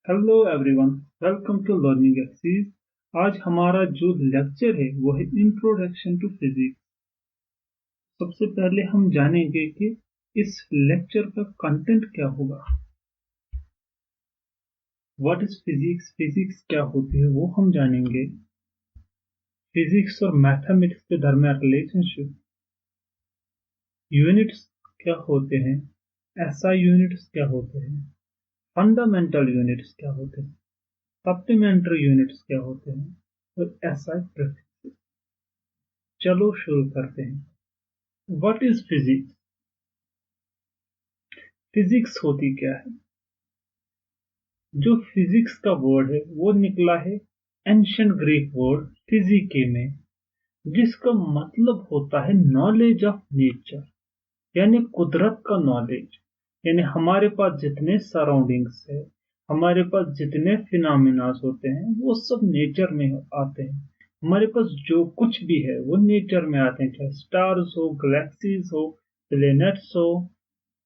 Hello everyone, welcome to learning axis. आज हमारा जो लेक्चर है वो है इंट्रोडक्शन टू फिजिक्स। सबसे पहले हम जानेंगे कि इस लेक्चर का कंटेंट क्या होगा। व्हाट इज फिजिक्स, फिजिक्स क्या होती है वो हम जानेंगे। फिजिक्स और मैथमेटिक्स के दरमियान रिलेशनशिप, यूनिट्स क्या होते हैं, एसआई यूनिट्स क्या होते हैं, फंडामेंटल यूनिट्स क्या होते हैं, सप्लीमेंट्री यूनिट्स क्या होते हैं और एसआई प्रीफिक्स। चलो शुरू करते हैं। What is physics? फिजिक्स होती क्या है? जो फिजिक्स का वर्ड है वो निकला है एंशिएंट ग्रीक वर्ड फिजिके में, जिसका मतलब होता है नॉलेज ऑफ नेचर, यानी कुदरत का नॉलेज। यानी हमारे पास जितने सराउंडिंग्स है, हमारे पास जितने फिनोमेनास होते हैं वो सब नेचर में आते हैं। हमारे पास जो कुछ भी है वो नेचर में आते हैं, चाहे स्टार्स हो, गैलेक्सीज हो, प्लेनेट्स हो,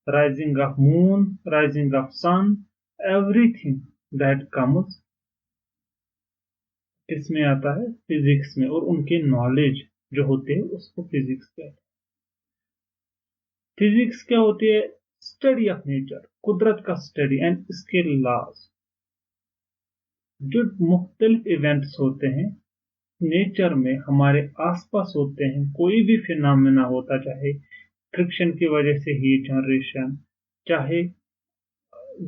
rising of moon, rising of sun, everything that comes इसमें आता है फिजिक्स में, और उनके नॉलेज जो होते हैं उसको फिजिक्स कहते हैं। फिजिक्स क्या होती है? स्टडी ऑफ नेचर, कुदरत का स्टडी एंड इसके लॉज। जो मुख्तलिफ इवेंट्स होते हैं नेचर में, हमारे आसपास होते हैं, कोई भी फिनोमेना होता, चाहे फ्रिक्शन की वजह से हीट जनरेशन, चाहे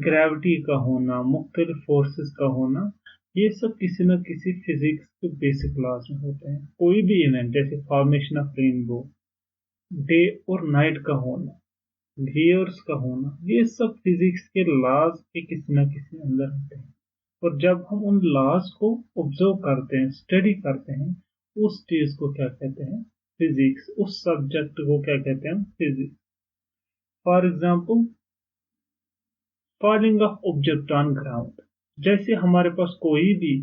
ग्रेविटी का होना, मुख्तलिफ फोर्सेस का होना, ये सब किसी न किसी फिजिक्स के बेसिक लॉज में होते हैं। कोई भी इवेंट जैसे फॉर्मेशन ऑफ रेनबो, डे और नाइट का होना, गियर्स का होना, ये सब फिजिक्स के लॉज के किसी न किसी अंदर होते हैं। और जब हम उन लॉज को ऑब्जर्व करते हैं, स्टडी करते हैं, उस चीज को क्या कहते हैं? फिजिक्स। उस सब्जेक्ट को क्या कहते हैं? Physics. For example, falling of object on ground. जैसे हमारे पास कोई भी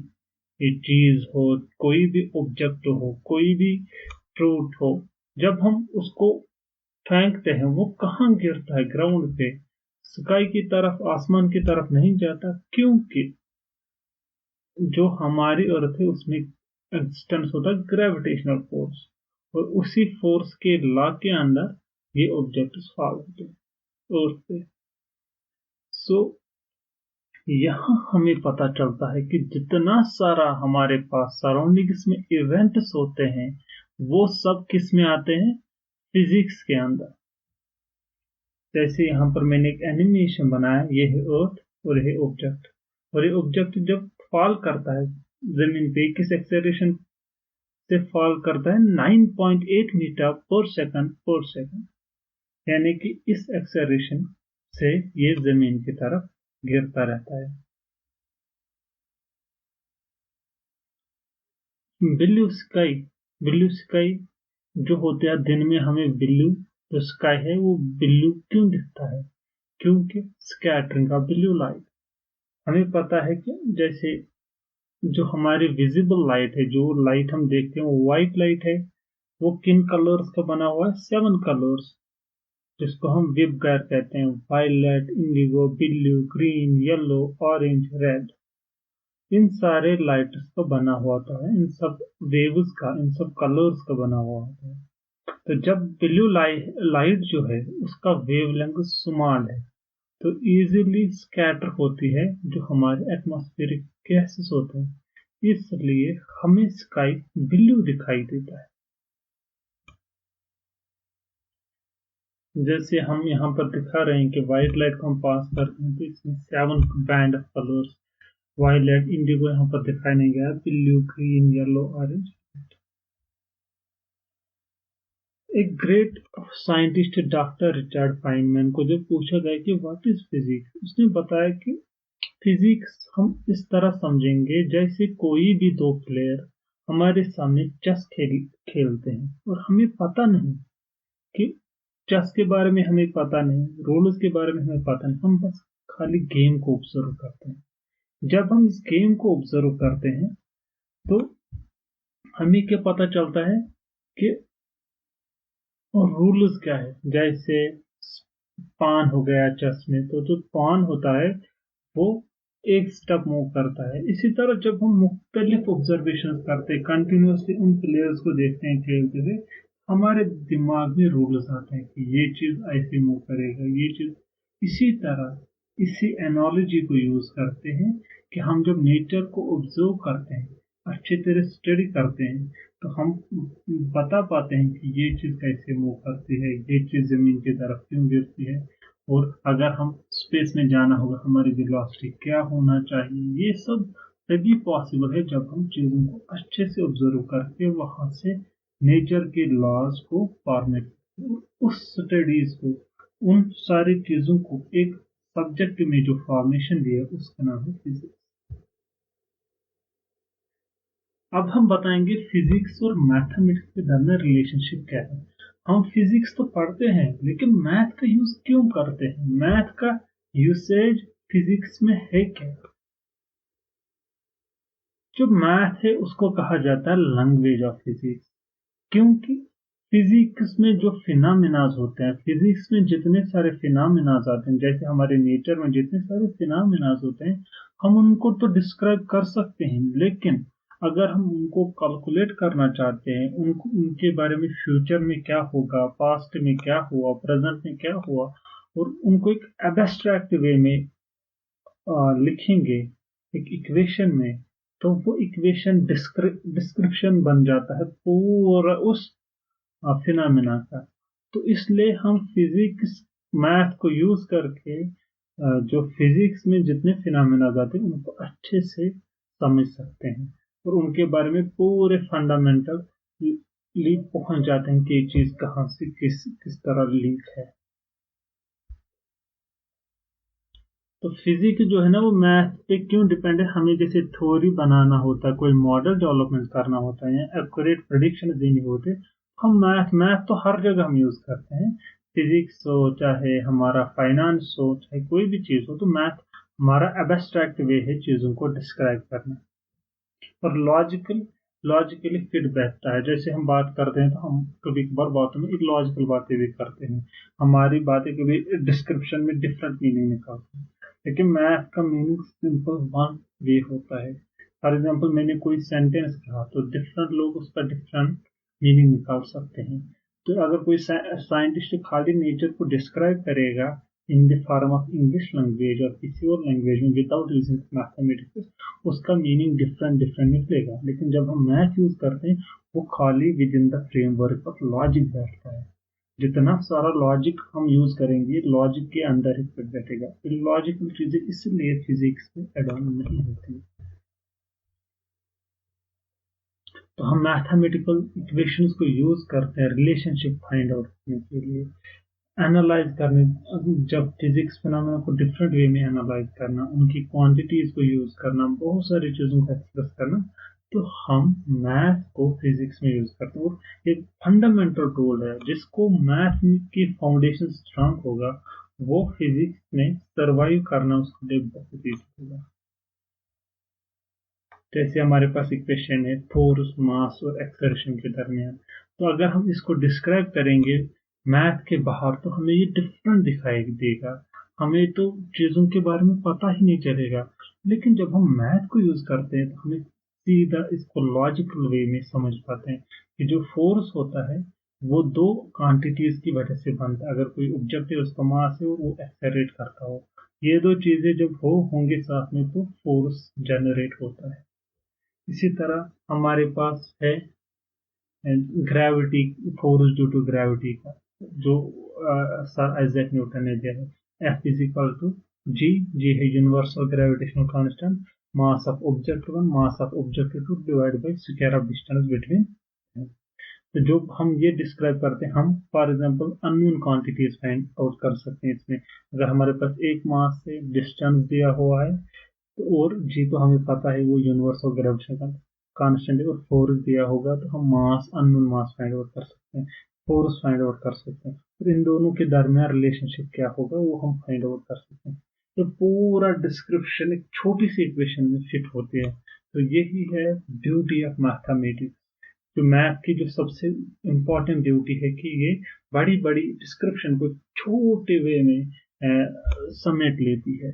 चीज हो, कोई भी ऑब्जेक्ट हो, कोई भी फ्रूट हो, जब हम उसको फेंकते हैं वो कहाँ गिरता है? ग्राउंड पे, स्काई की तरफ, आसमान की तरफ नहीं जाता, क्योंकि जो हमारी अर्थ है उसमें एग्जिस्टेंस होता है ग्रेविटेशनल फोर्स, और उसी फोर्स के लॉ के अंदर ये ऑब्जेक्ट फॉल होते हैं अर्थ पे। सो यहाँ हमें पता चलता है कि जितना सारा हमारे पास सराउंडिंग्स में इवेंट्स होते हैं वो सब किस में आते हैं? फिजिक्स के अंदर। जैसे यहाँ पर मैंने एक एनिमेशन बनाया, ये है अर्थ और ये ऑब्जेक्ट, और ये ऑब्जेक्ट जब फॉल करता है जमीन पे, किस एक्सेलरेशन से फॉल करता है? 9.8 मीटर पर सेकंड, यानी कि इस एक्सेलरेशन से ये जमीन की तरफ गिरता रहता है। ब्लू स्काई जो होते हैं, दिन में हमें ब्लू जो स्काई है वो ब्लू क्यों दिखता है? क्योंकि स्कैटरिंग ऑफ ब्लू लाइट। हमें पता है कि जैसे जो हमारी विजिबल लाइट है, जो लाइट हम देखते हैं वो व्हाइट लाइट है, वो किन कलर्स का बना हुआ है? 7 कलर्स, जिसको हम विब गायर कहते हैं। Violet, indigo, blue, green, yellow, orange, red, इन सारे लाइट्स का बना हुआ होता है, इन सब वेव्स का, इन सब कलर्स का बना हुआ होता है। तो जब ब्लू लाइट जो है उसका वेवलेंथ स्मॉल है तो इजीली स्कैटर होती है जो हमारे एटमॉस्फेरिक गैसेस होते हैं, इसलिए हमें स्काई ब्लू दिखाई देता है। जैसे हम यहाँ पर दिखा रहे हैं कि व्हाइट लाइट को हम पास करते हैं तो इसमें 7 band of colours, violet, indigo यहाँ पर दिखाई नहीं गया, ब्लू, ग्रीन, येलो, ऑरेंज। एक great scientist doctor Richard Feynman को जब पूछा गया कि व्हाट इज फिजिक्स, उसने बताया कि फिजिक्स हम इस तरह समझेंगे जैसे कोई भी दो प्लेयर हमारे सामने चेस खेलते हैं, और हमें पता नहीं कि चेस के बारे में हमें पता नहीं, रूल्स के बारे में हमें पता नहीं, हम बस खाली गेम को ऑब्जर्व करते हैं। जब हम इस गेम को ऑब्जर्व करते हैं तो हमें क्या पता चलता है कि रूल्स क्या है। जैसे पान हो गया चेस में, तो जो पान होता है वो एक स्टेप मूव करता है। इसी तरह जब हम मुख्तलिफ ऑब्जर्वेशन करते हैं, कंटिन्यूसली उन प्लेयर्स को देखते हैं खेलते हुए, हमारे दिमाग में रूल्स आते हैं कि ये चीज ऐसे मूव करेगा, ये चीज। इसी तरह इसी एनालॉजी को यूज करते हैं कि हम जब नेचर को ऑब्जर्व करते हैं, अच्छी तरह स्टडी करते हैं, तो हम बता पाते हैं कि ये चीज कैसे मूव करती है, ये चीज जमीन की तरफ क्यों गिरती है, और अगर हम स्पेस में जाना होगा हमारी वेलोसिटी क्या होना चाहिए। ये सब तभी पॉसिबल है जब हम चीज़ों को अच्छे से ऑब्जर्व करके वहां से नेचर के लॉज को फॉर्मेट, उस स्टडीज को, उन सारी चीज़ों को एक सब्जेक्ट में जो फॉर्मेशन दिया उसका नाम है फिजिक्स। अब हम बताएंगे फिजिक्स और मैथमेटिक्स के दरमियान रिलेशनशिप क्या है। हम फिजिक्स तो पढ़ते हैं लेकिन मैथ का यूज क्यों करते हैं, मैथ का यूसेज फिजिक्स में है क्या। जो मैथ है उसको कहा जाता है लैंग्वेज ऑफ फिजिक्स, क्योंकि फिजिक्स में जो फिनोमेनाज होते हैं, फिजिक्स में जितने सारे फिनोमेनाज आते हैं, जैसे हमारे नेचर में जितने सारे फिनोमेनाज होते हैं, हम उनको तो डिस्क्राइब कर सकते हैं, लेकिन अगर हम उनको कैलकुलेट करना चाहते हैं, उनको उनके बारे में फ्यूचर में क्या होगा, पास्ट में क्या हुआ, प्रेजेंट में क्या हुआ, और उनको एक एब्स्ट्रैक्ट वे में लिखेंगे एक इक्वेशन में, तो वो इक्वेशन डिस्क्रिप्शन बन जाता है पूरा उस फिनोमेना का। तो इसलिए हम फिजिक्स मैथ को यूज करके जो फिजिक्स में जितने फिनोमेना आते हैं उनको अच्छे से समझ सकते हैं, और उनके बारे में पूरे फंडामेंटल लीक पहुंच जाते हैं कि ये चीज कहाँ से किस किस तरह लिंक है। तो फिजिक्स जो है ना वो मैथ पे क्यों डिपेंड है, हमें जैसे थ्योरी बनाना होता है, कोई मॉडल डेवलपमेंट करना होता है, या एक्यूरेट प्रेडिक्शन देने होते, हम मैथ तो हर जगह हम यूज करते हैं। फिजिक्स हो, चाहे हमारा फाइनेंस हो, चाहे कोई भी चीज हो, तो मैथ हमारा एब्स्ट्रैक्ट वे है चीजों को डिस्क्राइब करना। और लॉजिकली फिट बैठता है। जैसे हम बात करते हैं तो हम कभी कभार बातों में इलॉजिकल बातें भी करते हैं, हमारी बातें कभी डिस्क्रिप्शन में डिफरेंट मीनिंग निकालते हैं, लेकिन मैथ का मीनिंग सिंपल वन वे होता है। फॉर एग्जाम्पल मैंने कोई सेंटेंस कहा तो डिफरेंट लोग उसका डिफरेंट मीनिंग निकाल सकते हैं। तो अगर कोई साइंटिस्ट खाली नेचर को डिस्क्राइब करेगा in the form of English language और किसी और लैंग्वेज में विदाउट यूजिंग मैथमेटिक्स, उसका मीनिंग डिफरेंट डिफरेंट निकलेगा। लेकिन जब हम मैथ यूज करते हैं वो खाली with in the framework of logic बैठता है। जितना सारा लॉजिक हम यूज करेंगे लॉजिक के अंदर ही फिट बैठेगा। लॉजिकल चीजें इसलिए फिजिक्स में एड ऑन नहीं होती। तो हम मैथमेटिकल इक्वेशंस को यूज करते हैं रिलेशनशिप फाइंड आउट करने के लिए, एनालाइज करने। जब फिजिक्स फिनोमेना को डिफरेंट वे में एनालाइज करना, उनकी क्वांटिटीज को यूज करना, बहुत सारी चीजों को एक्सप्रेस करना, तो हम मैथ को फिजिक्स में यूज करते हैं। और एक फंडामेंटल टूल है जिसको मैथ की फाउंडेशन स्ट्रांग होगा, वो फिजिक्स में सरवाइव करना उसके लिए बहुत ईजी होगा। जैसे हमारे पास इक्वेशन है फोर्स, मास और एक्सलरेशन के दरमियान, तो अगर हम इसको डिस्क्राइब करेंगे मैथ के बाहर तो हमें ये डिफरेंट दिखाई देगा, हमें तो चीजों के बारे में पता ही नहीं चलेगा। लेकिन जब हम मैथ को यूज करते हैं तो हमें सीधा इसको लॉजिकल वे में समझ पाते हैं कि जो फोर्स होता है वो दो क्वांटिटीज की वजह से बनता है। अगर कोई ऑब्जेक्ट है उसका मास है और वो एक्सेलरेट करता हो, ये दो चीजें जब होंगे साथ में तो फोर्स जनरेट होता है। इसी तरह हमारे पास है gravity, force due to gravity का, जो सर आइजैक न्यूटन ने दिया है, F is equal to G. G है universal gravitational constant, mass of object one, mass of object two divide by square of distance between. तो जो हम ये डिस्क्राइब करते हैं, हम for example unknown quantities find out कर सकते हैं इसमें। अगर हमारे पास एक मास से डिस्टेंस दिया हुआ है और जी तो हमें पता है वो यूनिवर्सल ग्रेविटेशन कांस्टेंट है, और फोर्स दिया होगा तो हम मास, अननोन मास फाइंड आउट कर सकते हैं, फोर्स फाइंड आउट कर सकते हैं, फिर इन दोनों के दरमियान रिलेशनशिप क्या होगा वो हम फाइंड आउट कर सकते हैं। तो पूरा डिस्क्रिप्शन एक छोटी सी इक्वेशन में फिट होती है। तो यही है ब्यूटी ऑफ मैथमेटिक्स। जो मैथ की जो सबसे इम्पोर्टेंट ड्यूटी है कि ये बड़ी बड़ी डिस्क्रिप्शन को छोटे वे में समेट लेती है।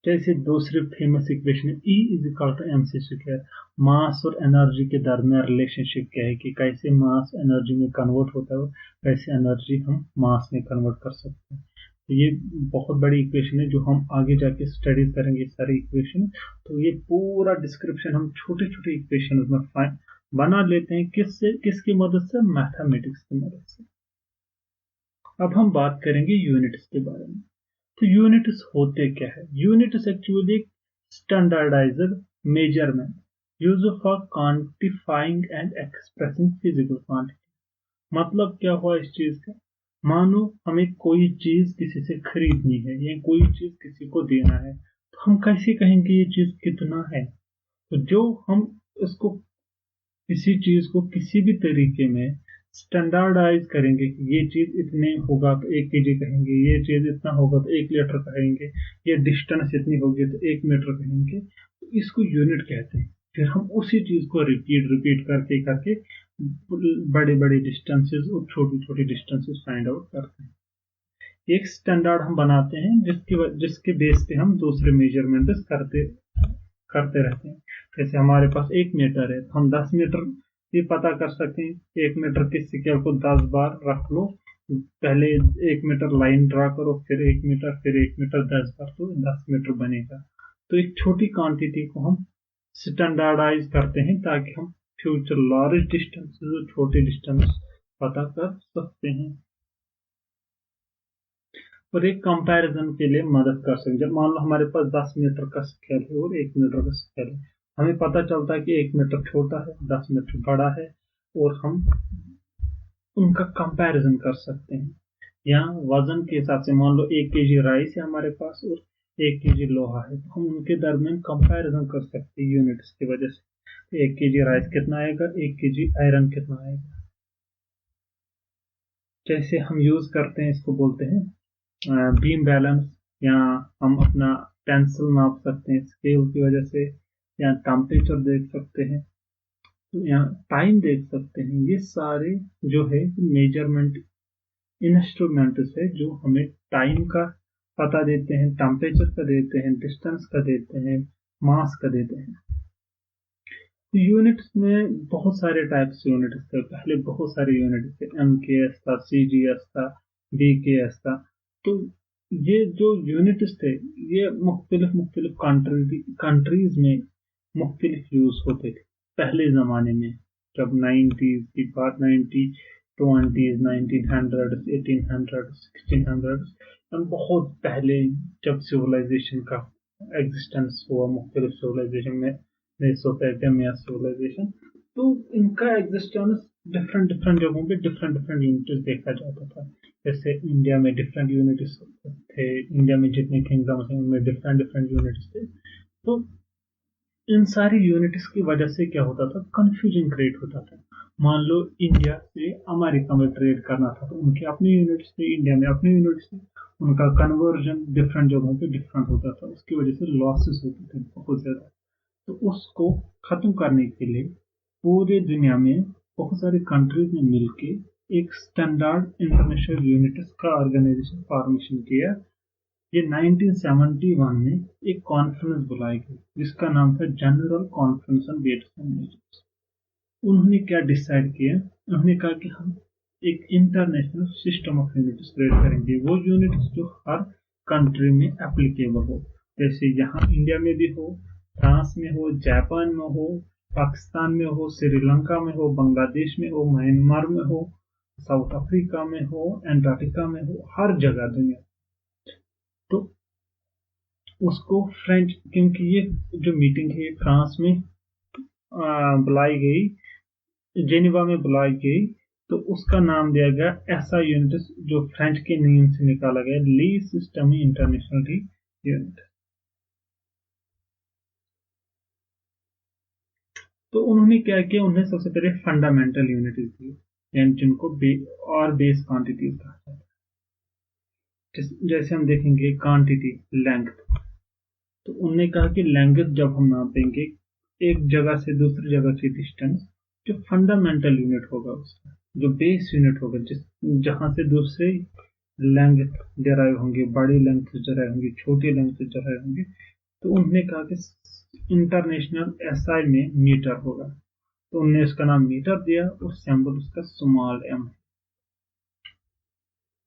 जैसे दूसरी फेमस इक्वेशन है E is equal to mc square. Mass और एनर्जी के दरमियान रिलेशनशिप क्या है कि कैसे मास एनर्जी में कन्वर्ट होता है, कैसे एनर्जी हम मास में कन्वर्ट कर सकते हैं। तो ये बहुत बड़ी इक्वेशन है जो हम आगे जाके स्टडी करेंगे सारी इक्वेशन। तो ये पूरा डिस्क्रिप्शन हम छोटे छोटे इक्वेशन में बना लेते हैं, किसकी मदद से, मैथमेटिक्स की मदद से। अब हम बात करेंगे यूनिट्स के बारे में। तो यूनिट्स होते क्या है? Units actually standardised measurement use for quantifying and expressing physical quantity. मतलब क्या हुआ इस चीज का? मानो हमें कोई चीज किसी से खरीदनी है या कोई चीज किसी को देना है, तो हम कैसे कहेंगे ये चीज कितना है? तो जो हम इसको किसी चीज को किसी भी तरीके में स्टैंडर्डाइज करेंगे कि ये चीज इतने होगा तो 1 kg कहेंगे, ये चीज इतना होगा तो 1 लीटर कहेंगे, ये डिस्टेंस इतनी होगी तो 1 मीटर कहेंगे, तो इसको यूनिट कहते हैं। फिर हम उसी चीज को रिपीट रिपीट करके करके बड़े बड़े डिस्टेंसेस और छोटी छोटी डिस्टेंसेस फाइंड आउट करते हैं। एक स्टैंडर्ड हम बनाते हैं जिसके बेस पे हम दूसरे मेजरमेंट्स करते रहते हैं। जैसे हमारे पास 1 मीटर है तो हम 10 मीटर ये पता कर सकते हैं। 1 मीटर के स्केल को 10 बार रख लो, पहले 1 मीटर लाइन ड्रा करो, फिर 1 मीटर, फिर 1 मीटर 10 बार, तो 10 मीटर बनेगा। तो एक छोटी क्वांटिटी को हम स्टैंडर्डाइज करते हैं ताकि हम फ्यूचर लार्ज डिस्टेंस और छोटे डिस्टेंस पता कर सकते हैं और एक कंपैरिजन के लिए मदद कर सकते हैं। जब मान लो हमारे पास 10 मीटर का स्केल है और 1 मीटर का स्केल है, हमें पता चलता है कि 1 मीटर छोटा है, 10 मीटर बड़ा है, और हम उनका कंपैरिजन कर सकते हैं। यहाँ वजन के हिसाब से मान लो 1 kg राइस है हमारे पास और 1 kg लोहा है, तो हम उनके दरमियान कंपैरिजन कर सकते हैं यूनिट्स की वजह से। 1 kg राइस कितना आएगा, 1 kg आयरन कितना आएगा। जैसे हम यूज करते हैं, इसको बोलते हैं बीम बैलेंस, या हम अपना टेंसिल नाप सकते हैं स्केल की वजह से, या टेम्परेचर देख सकते हैं, तो यहाँ टाइम देख सकते हैं। ये सारे जो है मेजरमेंट इंस्ट्रूमेंट्स है जो हमें टाइम का पता देते हैं, टेम्परेचर का देते हैं, डिस्टेंस का देते हैं, मास का देते हैं। तो यूनिट्स में बहुत सारे टाइप्स यूनिट्स थे, पहले बहुत सारे यूनिट्स थे, MKS था, CGS था, BKS था। तो ये जो यूनिट्स थे ये मुख्तलिफ मुख्तलिफ कंट्रीज में मुख्तलिफ यूज होते थे पहले ज़माने में। जब 90s की बात, 1920s, 1900s, 1800s, 1600s, बहुत पहले जब सिविलाइजेशन का एग्जिस्टेंस हुआ, मुख्तलिफ सिविलाइजेशन में मेसोपोटामिया सिविलाइजेशन, तो इनका एग्जिस्टेंस डिफरेंट डिफरेंट जगहों पे डिफरेंट डिफरेंट यूनिट्स देखा जाता था। जैसे इंडिया में डिफरेंट यूनिट्स थे, इंडिया में जितने किंगडम्स हैं उनमें डिफरेंट डिफरेंट यूनिट्स थे। तो इन सारी यूनिट्स की वजह से क्या होता था, कंफ्यूजन क्रिएट होता था। मान लो इंडिया से अमेरिका में ट्रेड करना था तो उनके अपने यूनिट्स थे, इंडिया में अपने यूनिट्स थे, उनका कन्वर्जन डिफरेंट जगहों पे डिफरेंट होता था, उसकी वजह से लॉसेस होते थे बहुत ज्यादा। तो उसको खत्म करने के लिए पूरे दुनिया में बहुत सारी कंट्रीज ने मिलके एक स्टैंडर्ड इंटरनेशनल यूनिट्स का ऑर्गेनाइजेशन फॉर्मेशन किया। ये 1971 में एक कॉन्फ्रेंस बुलाई गई जिसका नाम था general conference on weights and measures. उन्होंने क्या डिसाइड किया, उन्होंने कहा कि हम एक international system of units create करेंगे, वो यूनिट्स जो हर कंट्री में एप्लीकेबल हो। जैसे यहाँ इंडिया में भी हो, फ्रांस में हो, जापान में हो, पाकिस्तान में हो, श्रीलंका में हो, बांग्लादेश में हो, म्यांमार में हो, साउथ अफ्रीका में हो, एंटार्क्टिका में हो, हर जगह दुनिया। तो उसको फ्रेंच, क्योंकि ये जो मीटिंग है फ्रांस में बुलाई गई, जेनेवा में बुलाई गई, तो उसका नाम दिया गया ऐसा यूनिट जो फ्रेंच के नेम से निकाला गया, ली सिस्टम इंटरनेशनल यूनिट। तो उन्होंने क्या किया, उन्होंने सबसे पहले फंडामेंटल यूनिट दी, यानी जिनको और बेस क्वांटिटीज कहा जाता है। जैसे हम देखेंगे क्वांटिटी लेंथ, तो उन्होंने कहा कि लेंथ जब हम नापेंगे एक जगह से दूसरी जगह की डिस्टेंस, जो फंडामेंटल यूनिट होगा उसका, जो बेस यूनिट होगा, जहां से दूसरे लेंथ डेराइव होंगे, बड़ी लेंथ डेराइव होंगी, छोटी लेंथ डेराइव होंगी, तो उन्होंने कहा कि इंटरनेशनल एसआई में मीटर होगा, तो उन्होंने उसका नाम मीटर दिया और सिंबल उसका स्मॉल एम।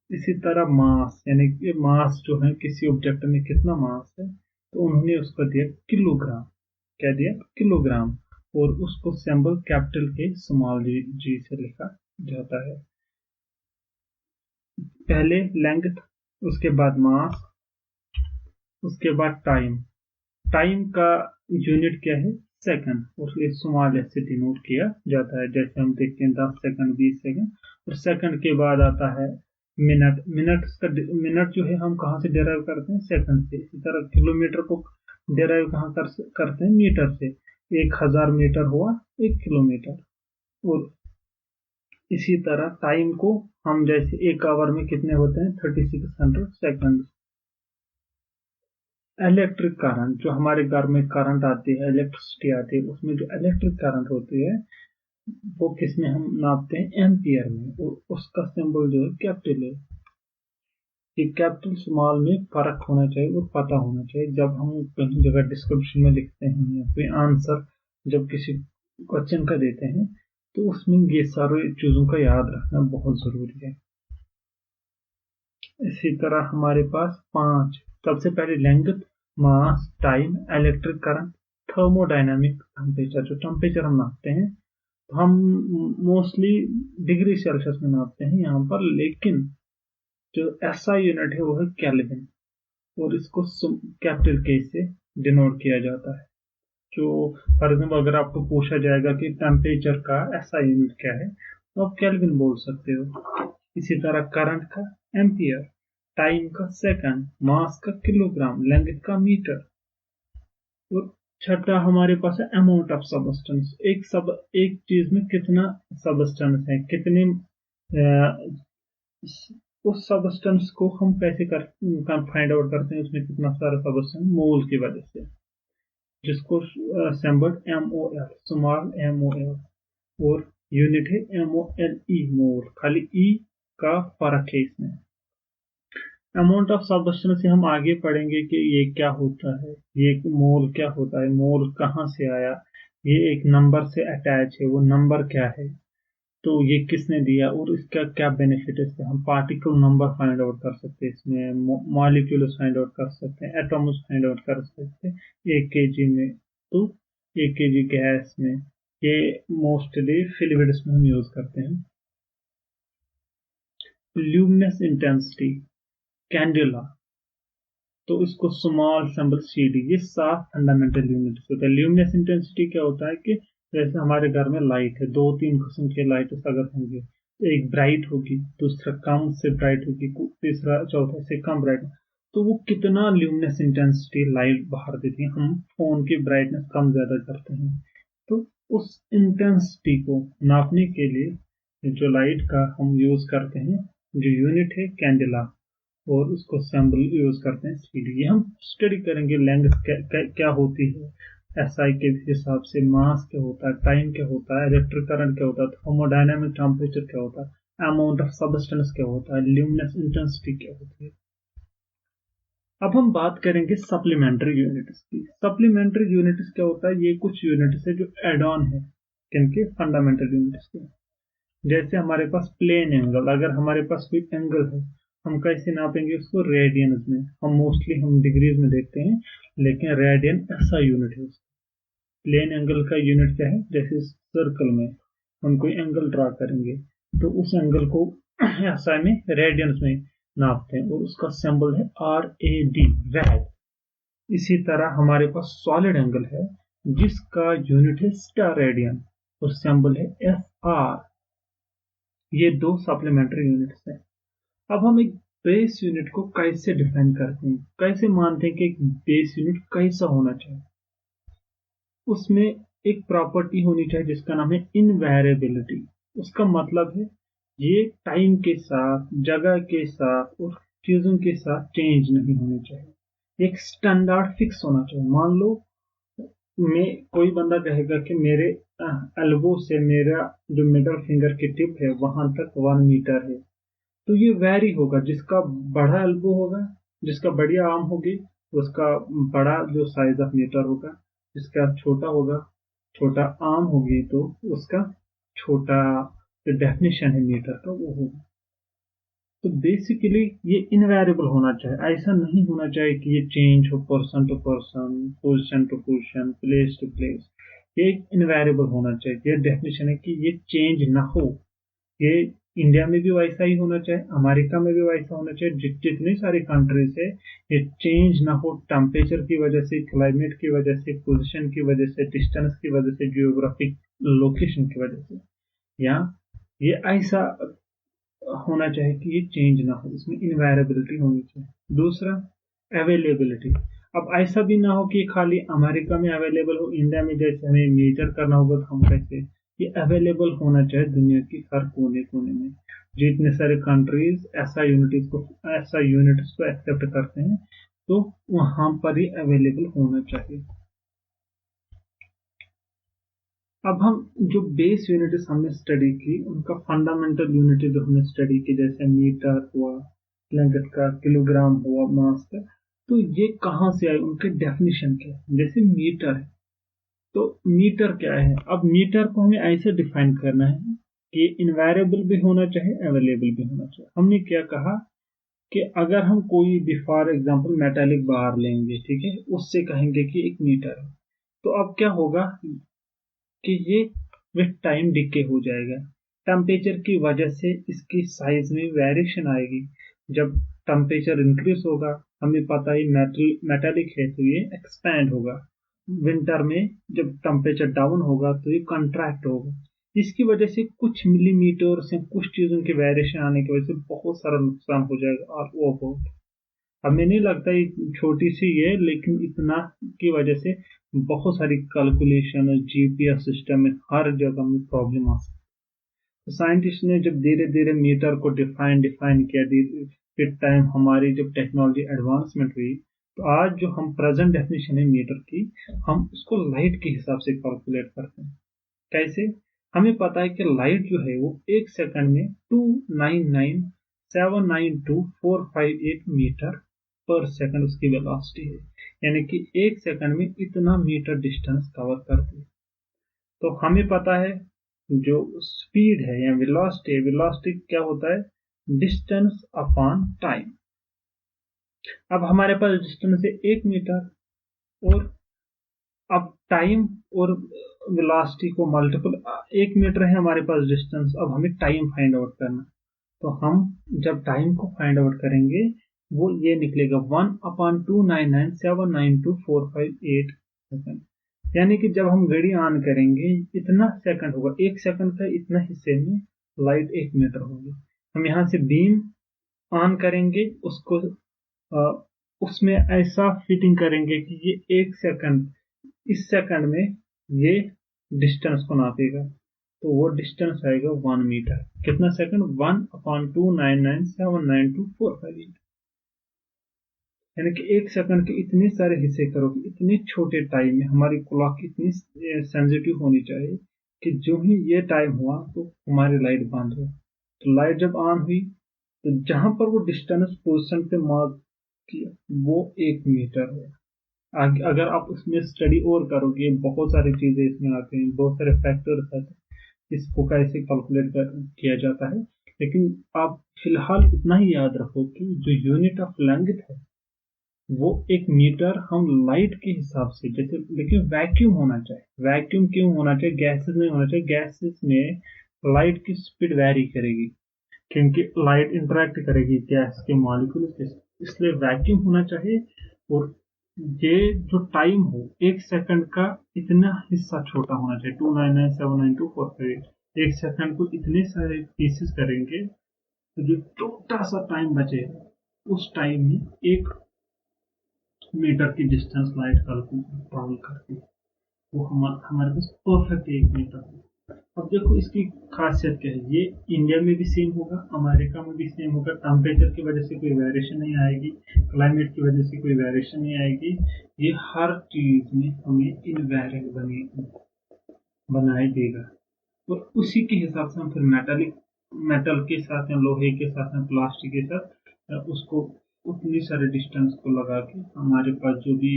इसी तरह मास, यानी कि मास जो है किसी ऑब्जेक्ट में कितना मास है, तो उन्होंने उसको दिया किलोग्राम। क्या दिया? किलोग्राम। और उसको सिंबल कैपिटल के स्मॉल जी से लिखा जाता है। पहले लेंथ, उसके बाद मास, उसके बाद टाइम। टाइम का यूनिट क्या है? सेकंड, उसलिए स्मॉल एस से डिनोट किया जाता है। जैसे हम देखते हैं 10 सेकंड, 20 सेकंड। और सेकंड के बाद आता है मिनट। मिनट जो है हम कहाँ से डिराइव करते हैं? सेकंड से। इसी तरह किलोमीटर को डिराइव कहाँ करते हैं? मीटर से। 1000 मीटर हुआ 1 किलोमीटर। और इसी तरह टाइम को हम जैसे 1 आवर में कितने होते हैं? 3600 सेकंड। इलेक्ट्रिक करंट, जो हमारे घर में करंट आती है, इलेक्ट्रिसिटी आती है, उसमें जो इलेक्ट्रिक करंट होती है वो किसमें हम नापते हैं? एम्पियर में। और उसका सिंबल जो है कैपिटल है। ये कैपिटल स्मॉल में फर्क होना चाहिए और पता होना चाहिए। जब हम कहीं जगह डिस्क्रिप्शन में लिखते हैं या फिर आंसर जब किसी क्वेश्चन का देते हैं, तो उसमें ये सारी चीजों का याद रखना बहुत जरूरी है। इसी तरह हमारे पास 5, सबसे पहले length, mass, time, electric current, thermodynamic temperature. जो टेम्परेचर हम नापते हैं, तो हम मोस्टली डिग्री सेल्सियस में नापते हैं यहाँ पर, लेकिन जो एसआई यूनिट है वो है केल्विन, और इसको कैपिटल के से डिनोट किया जाता है। जो फॉर एग्जाम्पल अगर आपको पूछा जाएगा कि टेम्परेचर का एसआई यूनिट क्या है, तो आप केल्विन बोल सकते हो। इसी तरह करंट का एम्पियर, टाइम का सेकंड, मास का किलोग्राम, लेंथ का मीटर। और छठा हमारे पास है अमाउंट ऑफ सबस्टेंस। एक चीज में कितना सबस्टेंस है, कितने उस सबस्टेंस को हम कैसे फाइंड आउट करते हैं, उसमें कितना सारा सबस्टेंस, मोल की वजह से, जिसको सिंबल MOL, स्मॉल MOL। और यूनिट है MOLE, मोल। खाली ई का फर्क है इसमें। अमाउंट ऑफ सबस्टेंस से हम आगे पढ़ेंगे कि ये क्या होता है, ये मोल क्या होता है, मोल कहाँ से आया, ये एक नंबर से अटैच है, वो नंबर क्या है, तो ये किसने दिया और इसका क्या बेनिफिट है। इससे हम पार्टिकल नंबर फाइंड आउट कर सकते हैं, इसमें मॉलिक्यूल्स फाइंड आउट कर सकते हैं, एटॉम्स फाइंड आउट कर सकते हैं 1 kg में, तो 1 kg गैस में। ये मोस्टली फ्लूइड्स में हम यूज करते हैं। ल्यूमिनस इंटेंसिटी, कैंडुला, तो इसको स्मॉल सिंबल CD, ये 7 फंडामेंटल यूनिट्स होता है। ल्यूमिनस इंटेंसिटी क्या होता है कि जैसे हमारे घर में लाइट है, 2-3 किस्म के लाइट अगर होंगे, तो एक ब्राइट होगी, दूसरा कम से ब्राइट होगी, तीसरा चौथा से कम ब्राइट। तो वो कितना ल्यूमिनस इंटेंसिटी लाइट बाहर देती है, हम फोन की ब्राइटनेस कम ज्यादा करते हैं, तो उस इंटेंसिटी को नापने के लिए जो लाइट का हम यूज करते हैं, जो यूनिट है कैंडेला, और उसको सैम्पल यूज करते हैं CD। ये हम स्टडी करेंगे, लेंथ क्या होती है एसआई के हिसाब से, मास क्या होता है, टाइम क्या होता है, इलेक्ट्रिक करंट क्या होता है, थर्मोडायनामिक टेम्परेचर क्या होता है, अमाउंट ऑफ सबस्टेंस क्या होता है, ल्यूमिनस इंटेंसिटी क्या होती है। अब हम बात करेंगे सप्लीमेंट्री यूनिट्स की। सप्लीमेंट्री यूनिट्स क्या होता है? ये कुछ यूनिट्स है जो एड ऑन है किनके? फंडामेंटल यूनिट्स के। जैसे हमारे पास प्लेन एंगल, अगर हमारे पास कोई एंगल है, हम कैसे नापेंगे उसको? रेडियंस में। हम मोस्टली हम डिग्रीज में देखते हैं, लेकिन रेडियन ऐसा यूनिट है। प्लेन एंगल का यूनिट क्या है? जैसे सर्कल में हम कोई एंगल ड्रा करेंगे, तो उस एंगल को ऐसा में रेडियंस में नापते हैं, और उसका सिंबल है RAD, रैड। इसी तरह हमारे पास सॉलिड एंगल है, जिसका यूनिट है स्टार रेडियन, और सिंबल है SR। ये 2 सप्लीमेंट्री यूनिट्स हैं। अब हम एक बेस यूनिट को कैसे डिफाइन करते हैं, कैसे मानते हैं कि एक बेस यूनिट कैसा होना चाहिए? उसमें एक प्रॉपर्टी होनी चाहिए जिसका नाम है इनवेरिएबिलिटी। उसका मतलब है ये टाइम के साथ, जगह के साथ और चीजों के साथ चेंज नहीं होने चाहिए। एक स्टैंडर्ड फिक्स होना चाहिए। मान लो मैं, कोई बंदा कहेगा कि मेरे एल्बो से मेरा जो मिडल फिंगर की टिप है वहां तक 1 मीटर है, तो ये वैरी होगा। जिसका बड़ा एल्बो होगा, जिसका बढ़िया आर्म होगी, उसका बड़ा जो साइज ऑफ मीटर होगा, इसका छोटा होगा, छोटा आर्म होगी तो उसका छोटा जो डेफिनेशन है मीटर का वो होगा। तो बेसिकली ये इनवेरिएबल होना चाहिए, ऐसा नहीं होना चाहिए कि ये चेंज हो person to person, position to position, place to place. ये इनवेरिएबल होना चाहिए। ये डेफिनेशन है कि ये चेंज ना हो। ये इंडिया में भी वैसा ही होना चाहिए, अमेरिका में भी वैसा होना चाहिए, जितनी सारी कंट्रीज है ये चेंज ना हो टेम्परेचर की वजह से, क्लाइमेट की वजह से, पोजीशन की वजह से, डिस्टेंस की वजह से, जियोग्राफिक लोकेशन की वजह से, या ये ऐसा होना चाहिए कि ये चेंज ना हो, इसमें इनवायरेबिलिटी होनी चाहिए। दूसरा, अवेलेबिलिटी। अब ऐसा भी ना हो कि खाली अमेरिका में अवेलेबल हो, इंडिया में जैसे हमें मेजर करना होगा तो हम कैसे, ये अवेलेबल होना चाहिए दुनिया की हर कोने कोने में। जितने सारे कंट्रीज ऐसा यूनिट्स को एक्सेप्ट करते हैं तो वहां पर ही अवेलेबल होना चाहिए। अब हम जो बेस यूनिट्स हमने स्टडी की, उनका फंडामेंटल यूनिट जो हमने स्टडी की, जैसे मीटर हुआ, प्लैंकेट का, किलोग्राम हुआ, मास का, तो ये कहाँ से आए, उनके डेफिनेशन क्या है। जैसे मीटर है, तो मीटर क्या है। अब मीटर को हमें ऐसे डिफाइन करना है कि इनवेरिएबल भी होना चाहिए, अवेलेबल भी होना चाहिए। हमने क्या कहा कि अगर हम कोई भी फॉर एग्जांपल मेटालिक बार लेंगे, ठीक है, उससे कहेंगे कि एक मीटर है, तो अब क्या होगा कि ये विथ टाइम डिके हो जाएगा। टेम्परेचर की वजह से इसकी साइज में वेरिएशन आएगी। जब टेम्परेचर इंक्रीज होगा, हमें पता है मेटालिक है तो ये एक्सपैंड होगा। विंटर में जब टेम्परेचर डाउन होगा तो ये कंट्रैक्ट होगा। इसकी वजह से कुछ मिलीमीटर से कुछ चीजों की वेरिएशन आने की वजह से बहुत सारा नुकसान हो जाएगा, और वो बहुत, हमें नहीं लगता ये छोटी सी है, लेकिन इतना की वजह से बहुत सारी कैलकुलेशन, जीपीएस सिस्टम में हर जगह में प्रॉब्लम आ सकती है। तो साइंटिस्ट ने जब धीरे धीरे मीटर को डिफाइन किया, विद टाइम हमारी जब टेक्नोलॉजी एडवांसमेंट हुई, तो आज जो हम प्रेजेंट डेफिनेशन है मीटर की, हम उसको लाइट के हिसाब से कैलकुलेट करते हैं। कैसे, हमें पता है कि लाइट जो है वो एक सेकंड में 299,792,458 मीटर पर सेकंड उसकी वेलोसिटी है, यानी कि एक सेकंड में इतना मीटर डिस्टेंस कवर करती है। तो हमें पता है जो स्पीड है या वेलोसिटी क्या होता है, डिस्टेंस अपॉन टाइम। अब हमारे पास डिस्टेंस है 1 मीटर, और अब टाइम और वेलोसिटी को मल्टीपल, 1 मीटर है हमारे पास डिस्टेंस, अब हमें टाइम फाइंड आउट करना। तो हम जब टाइम को फाइंड आउट करेंगे वो ये निकलेगा 1/299,792,458 सेकंड। यानी कि जब हम घड़ी ऑन करेंगे इतना सेकंड होगा, एक सेकंड का इतना हिस्से में लाइट 1 मीटर होगी। हम यहाँ से बीम ऑन करेंगे, उसको उसमें ऐसा फिटिंग करेंगे कि ये एक सेकंड, इस सेकंड में ये डिस्टेंस को नापेगा, तो वो डिस्टेंस आएगा 1 मीटर। कितना सेकंड, 1/299,792,458। यानी कि एक सेकंड के इतने सारे हिस्से करोगे, इतने छोटे टाइम में हमारी क्लॉक इतनी सेंसिटिव होनी चाहिए कि जो ही ये टाइम हुआ तो हमारी लाइट बंद हो। तो लाइट जब ऑन हुई तो जहां पर वो डिस्टेंस पोजिशन पे मार्क किया वो 1 मीटर है। अगर आप उसमें स्टडी और करोगे, बहुत सारी चीजें इसमें आते हैं, बहुत सारे फैक्टर्स आते हैं, इसको कैसे कैलकुलेट किया जाता है। लेकिन आप फिलहाल इतना ही याद रखो कि जो यूनिट ऑफ लेंथ है वो 1 मीटर हम लाइट के हिसाब से, जैसे, लेकिन वैक्यूम होना चाहिए। वैक्यूम क्यों होना चाहिए, गैसेस नहीं होना चाहिए। गैसेस में लाइट की स्पीड वेरी करेगी, क्योंकि लाइट इंटरेक्ट करेगी गैस के मॉलिक्यूल के साथ, इसलिए वैक्यूम होना चाहिए। और ये जो टाइम हो, एक सेकंड का इतना हिस्सा छोटा होना चाहिए, 299,792,458। एक सेकंड को इतने सारे पीसेस करेंगे तो जो छोटा सा टाइम बचेगा उस टाइम में 1 मीटर की डिस्टेंस लाइट ट्रैवल करती है, वो हमारे पास परफेक्ट 1 मीटर है। अब देखो इसकी खासियत क्या है, ये इंडिया में भी सेम होगा, अमेरिका में भी सेम होगा। टेम्परेचर की वजह से कोई वेरिएशन नहीं आएगी, क्लाइमेट की वजह से कोई वेरिएशन नहीं आएगी। ये हर चीज में हमें इनवेरिएबल बनाए देगा। और उसी के हिसाब से हम फिर मेटल के साथ या लोहे के साथ या प्लास्टिक के साथ उसको उतनी सारे डिस्टेंस को लगा के हमारे पास जो भी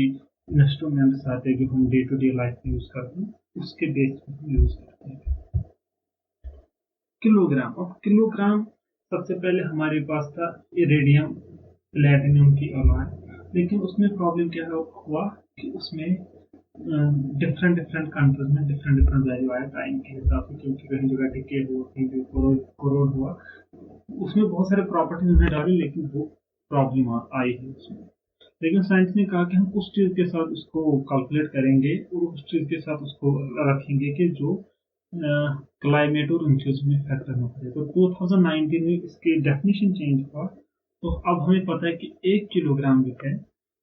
इंस्ट्रूमेंट्स आते हैं जो हम डे टू डे लाइफ में यूज करते हैं उसके बेस पे हम यूज करते हैं। किलोग्राम, अब किलोग्राम सबसे पहले हमारे पास था इरेडियम प्लेटिनम की अलॉय, लेकिन उसमें प्रॉब्लम क्या हुआ कि उसमें डिफरेंट डिफरेंट कंट्रीज में डिफरेंट डिफरेंट वैल्यू आया टाइम के हिसाब से, क्योंकि कहीं जगह डिके हुआ, कहीं जगह कोरोड हुआ, उसमें बहुत सारे प्रॉपर्टीज उन्हें डाली, लेकिन वो प्रॉब्लम आई है उसमें। लेकिन साइंस ने कहा कि हम उस चीज के साथ उसको कैलकुलेट करेंगे और उस चीज के साथ उसको रखेंगे कि जो क्लाइमेट और उन चीजों में इफेक्ट ना पड़े। तो 2019 में इसकी डेफिनेशन चेंज हुआ, तो अब हमें पता है कि 1 किलोग्राम जो है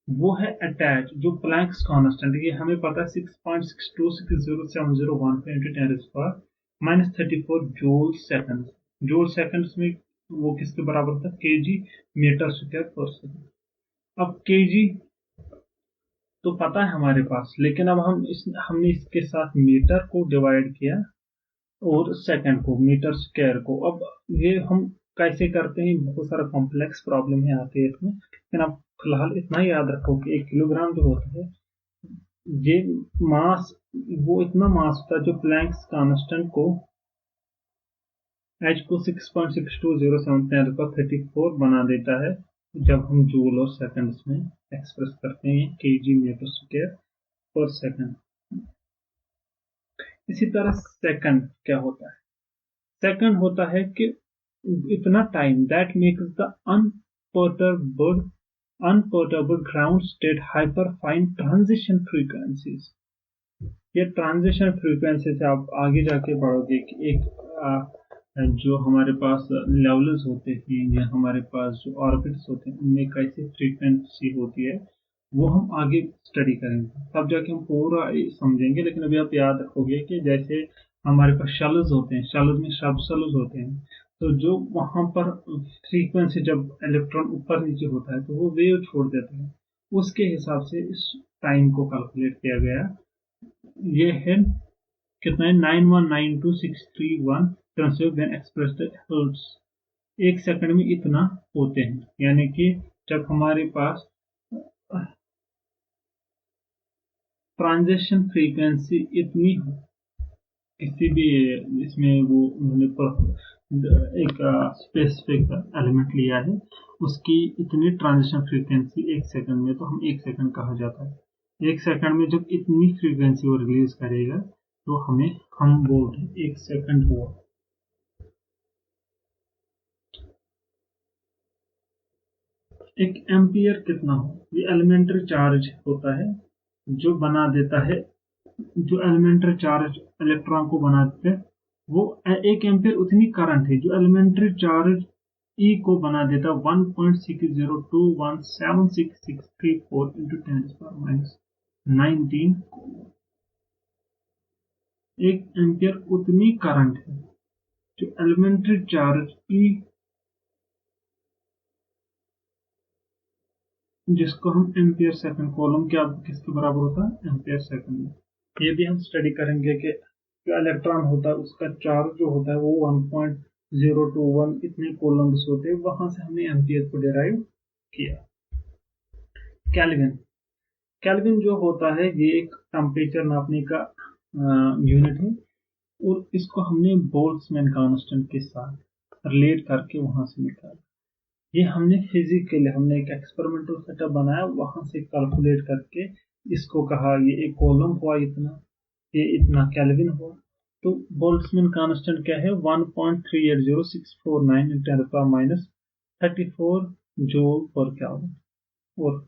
वो है अटैच जो प्लैंक्स कांस्टेंट, ये हमें पता है 6.62607015 into 10⁻34 joule second. Joule seconds में वो किसके बराबर था? केजी मीटर स्क्वायर पर सेकंड। अब केजी तो पता है हमारे पास, लेकिन अब हमने इसके साथ मीटर को डिवाइड किया और सेकंड को, मीटर स्क्वायर को। अब ये हम कैसे करते हैं? बहुत सारा कॉम्प्लेक्स प्रॉब्लम है आती है इसमें, लेकिन आप फिलहाल इतना याद रखो कि 1 किलोग्राम जो होता है ये मास, वो इतना मास होता है जो प्लैंक्स कांस्टेंट को एच को 6.620734 बना देता है जब हम जूल और सेकंड्स में एक्सप्रेस करते हैं केजी मीटर स्क्वायर पर सेकंड। इसी तरह सेकंड क्या होता है? सेकंड होता है कि इतना time that makes the unperturbed ground state hyper fine transition frequencies. ये ट्रांजिशन फ्रीक्वेंसी से आप आगे जाके पढ़ोगे कि एक जो हमारे पास लेवल्स होते हैं या हमारे पास जो ऑर्बिट्स होते हैं उनमें कैसी फ्रीक्वेंसी होती है वो हम आगे स्टडी करेंगे, तब जाके हम पूरा समझेंगे। लेकिन अभी आप याद रखोगे कि जैसे हमारे पास शेल्स होते हैं, शेल्स में सब शेल्स होते हैं, तो जो वहां पर फ्रीक्वेंसी जब इलेक्ट्रॉन ऊपर नीचे होता है तो वो वेव छोड़ देते हैं, उसके हिसाब से इस टाइम को कैलकुलेट किया गया। ये है कितना है? 9192631 consider when expressed hertz. 1 second में इतना होते हैं, यानी कि जब हमारे पास ट्रांजिशन फ्रीक्वेंसी इतनी हो किसी भी इसमें, वो उन्होंने एक स्पेसिफिक एलिमेंट लिया है, उसकी इतनी ट्रांजिशन फ्रीक्वेंसी 1 सेकंड में, तो हम 1 सेकंड कहा जाता है। 1 सेकंड में जब इतनी फ्रीक्वेंसी वो रिलीज करेगा तो हम बोल रहे हैं 1 सेकंड हुआ। एक एम्पियर कितना हो? ये एलिमेंट्री चार्ज होता है जो बना देता है, जो एलिमेंट्री चार्ज इलेक्ट्रॉन को बना देते हैं, वो 1 एम्पियर उतनी करंट है जो एलिमेंट्री चार्ज ई को बना देता 1.60217664 into 10⁻19। 1 एम्पियर उतनी करंट है जो एलिमेंट्री चार्ज ई, जिसको हम एम्पियर सेकंड, कॉलम क्या किसके बराबर होता है? एम्पियर सेकंड में। ये भी हम स्टडी करेंगे कि जो इलेक्ट्रॉन होता है उसका चार्ज जो होता है वो 1.021 इतने कोलम्स होते हैं, वहां से हमने एम्पियर को डिराइव किया। केल्विन, केल्विन जो होता है ये एक टेम्परेचर नापने का यूनिट है, और इसको हमने बोल्ट्जमैन कांस्टेंट के साथ रिलेट करके वहां से निकाला। ये हमने फिजिकली हमने एक एक्सपेरिमेंटल सेटअप बनाया, वहां से कैलकुलेट करके इसको कहा ये एक कॉलम हुआ इतना, ये इतना केल्विन हुआ। तो बोल्ट्जमैन कांस्टेंट क्या है? 1.380649 × 10⁻34 जूल पर केल्विन। और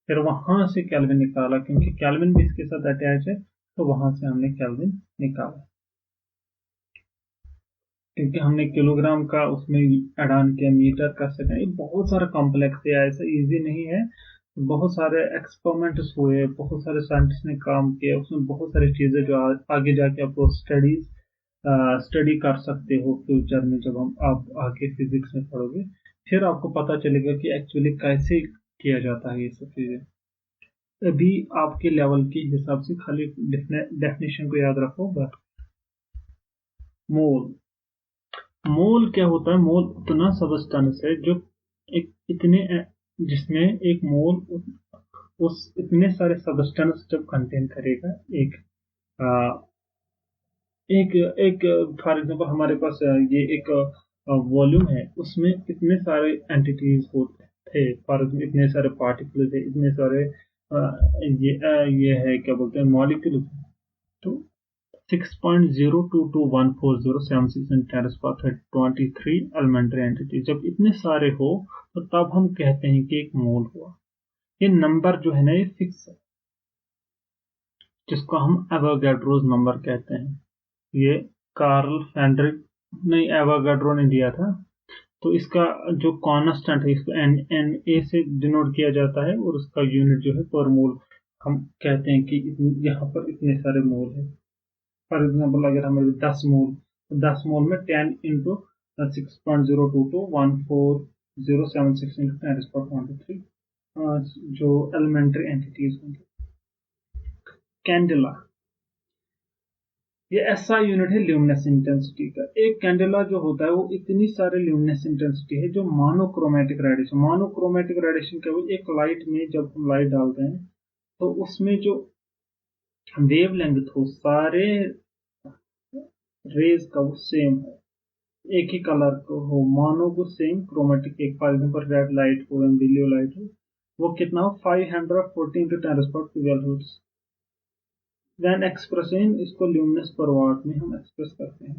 फिर वहां से केल्विन निकाला, क्योंकि केल्विन भी इसके साथ अटैच है, तो वहां से हमने केल्विन निकाला। क्योंकि हमने किलोग्राम का उसमें ऐड ऑन किया, मीटर का सेकंड, ये बहुत सारा कॉम्प्लेक्स है, ऐसा इजी नहीं है। बहुत सारे एक्सपेरिमेंट्स हुए, बहुत सारे साइंटिस्ट ने काम किया, उसमें बहुत सारी चीजें जो आगे जाके आपको स्टडी कर सकते हो फ्यूचर में, जब आप आगे फिजिक्स में पढ़ोगे फिर आपको पता चलेगा कि एक्चुअली कैसे किया जाता है ये सब चीजें। अभी आपके लेवल के हिसाब से खाली डेफिनेशन को याद रखो बस। मोल, मोल क्या होता है? मोल उतना सब्सटेंस है जो एक इतने जिसमें एक मोल उस इतने सारे सब्सटेंस जब कंटेन करेगा, एक एक फॉर एग्जांपल हमारे पास ये एक वॉल्यूम है, उसमें इतने सारे एंटिटीज होते थे, फॉर इतने सारे पार्टिकल्स थे, इतने सारे ये है क्या बोलते हैं मॉलिक्यूल। तो 6.0221407 इन 10^23 एलिमेंट्री एंटिटी जब इतने सारे हो तो तब हम कहते हैं कि एक मोल हुआ। ये नंबर जो है ना ये फिक्स है, जिसको हम एवोगाड्रोस नंबर कहते हैं। ये कार्ल फेडरिक ने एवोगाड्रो ने दिया था। तो इसका जो कांस्टेंट है इसको एन एन ए से डिनोट किया जाता है, और उसका यूनिट जो है पर मोल। हम कहते हैं कि यहाँ पर इतने सारे मोल है। फॉर एग्जाम्पल अगर हमें 10 मोल, तो 10 मोल में 10 इंटू 6.0221407 इंटू 10^23 जो एलिमेंट्री एंटिटीज होंगे। कैंडेला, ये ऐसा यूनिट है ल्यूमिनस इंटेंसिटी का। एक कैंडेला जो होता है वो इतनी सारे ल्यूमिनस इंटेंसिटी है जो मोनोक्रोमेटिक रेडिएशन। मोनोक्रोमेटिक रेडिएशन क्या है, एक लाइट में जब हम लाइट डालते हैं तो उसमें जो वेवलेंथ हो सारे रेज का वो सेम हो, एक ही कलर को हो, मानो वो सेम क्रोमेटिक। एक फॉर एग्जाम्पल रेड लाइट हो या ब्लू लाइट हो, वो कितना हो 514 × 10^12 हर्ट्ज। वैन एक्सप्रेशन इसको ल्यूमिनस पर वाट में हम एक्सप्रेस करते हैं,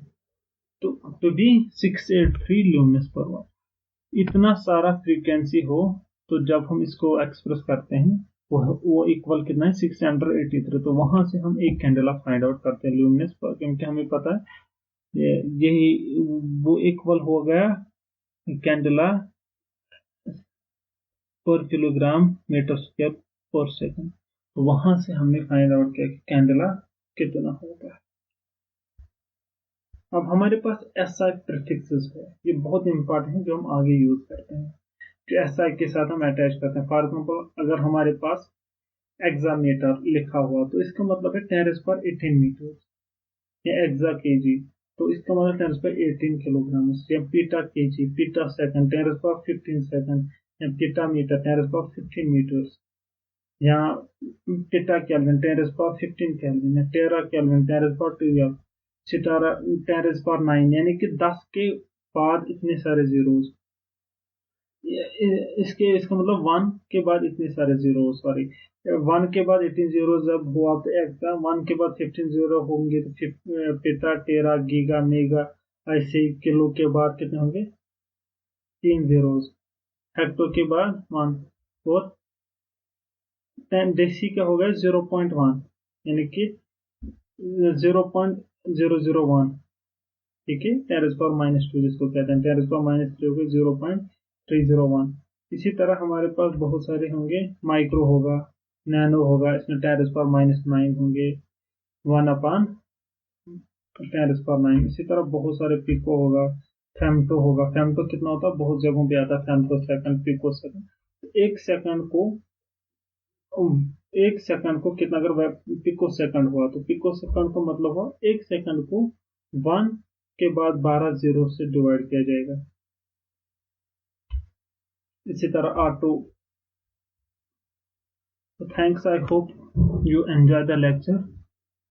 तो भी 683 ल्यूमिनस पर वाट। इतना सारा फ्रीक्वेंसी हो तो जब हम इसको एक्सप्रेस करते हैं वो इक्वल कितना है 683। तो वहां से हम एक कैंडेला फाइंड आउट करते हैं ल्यूमिनस पर, क्योंकि हमें पता है यही वो इक्वल हो गया कैंडेला पर किलोग्राम मीटर स्क्वायर पर सेकंड। तो वहां से हमने फाइंड आउट किया कि कैंडेला कितना होगा। अब हमारे पास एसआई प्रीफिक्सेस है, ये बहुत इंपॉर्टेंट है जो हम आगे यूज करते हैं, जो एसआई के साथ हम अटैच करते हैं। फॉर एग्जाम्पल अगर हमारे पास एक्सामीटर लिखा हुआ तो इसका मतलब है 10^18 मीटर, या एक्सा केजी तो इसका मतलब 10^18 किलोग्राम, या पीटा केजी, पीटा सेकंड 10^15 सेकंड, या पीटा मीटर 10^15 मीटर, या पीटा केल्विन 10^15 केल्विन, या टेरा केल्विन 10^12, सितारा 10^9, यानी कि 10 के बाद इतने सारे जीरोस। इसका मतलब 1 के बाद इतने सारे जीरो, सॉरी 1 के बाद 18 जीरो जब हुआ तो एक्सा, 1 के बाद 15 जीरो होंगे तो पेटा, टेरा, गीगा, मेगा, ऐसे ही किलो के बाद कितने होंगे 3 जीरोस, हेक्टो के बाद 1, और 10 डेसी का हो गया 0.1, यानी कि 0.001, ठीक है। 10^-2 जिसको कहते हैं 10^-3 होगा 0.301। इसी तरह हमारे पास बहुत सारे होंगे, माइक्रो होगा, नैनो होगा, इसमें 10^-9 होंगे, 1/10^9। इसी तरह बहुत सारे पिको होगा, फेम्टो होगा। फेम्टो कितना होता है, बहुत जगहों पे आता है फेम्टो सेकंड, पिको सेकंड। एक सेकंड को कितना, अगर पिको सेकंड हुआ तो पिको सेकंड को मतलब हुआ एक सेकंड को 1 के बाद 12 जीरो से डिवाइड किया जाएगा। इसी तरह auto. So thanks, I hope you enjoy the lecture.